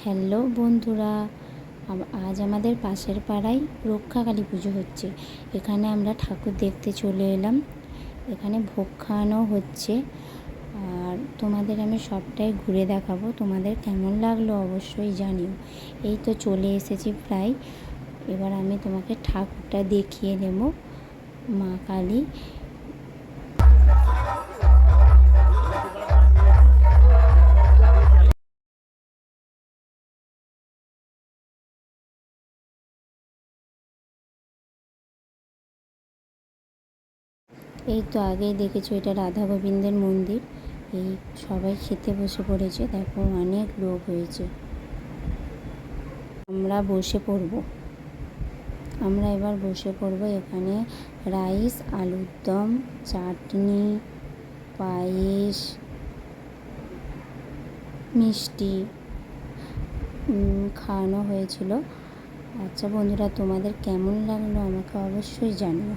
Hello বন্ধুরা, আজ আমাদের পাশের পাড়ায় রক্ষাকালী পুজো হচ্ছে। এখানে আমরা ঠাকুর দেখতে চলে এলাম। এখানে ভোগ খাওয়ানো হচ্ছে, আর তোমাদের আমি সবটাই ঘুরে দেখাবো। তোমাদের কেমন লাগলো অবশ্যই জানিও। এই তো চলে এসেছি প্রায়। এবার আমি তোমাকে ঠাকুরটা দেখিয়ে নেব, মা কালী। এই তো আগেই দেখেছো, এটা রাধা গোবিন্দের মন্দির। এই সবাই খেতে বসে পড়েছে, দেখো অনেক লোক হয়েছে। আমরা এবার বসে পড়ব। এখানে রাইস, আলুর দম, চাটনি, পায়েস, মিষ্টি খাওয়ানো হয়েছিল। আচ্ছা বন্ধুরা, তোমাদের কেমন লাগলো আমাকে অবশ্যই জানিও।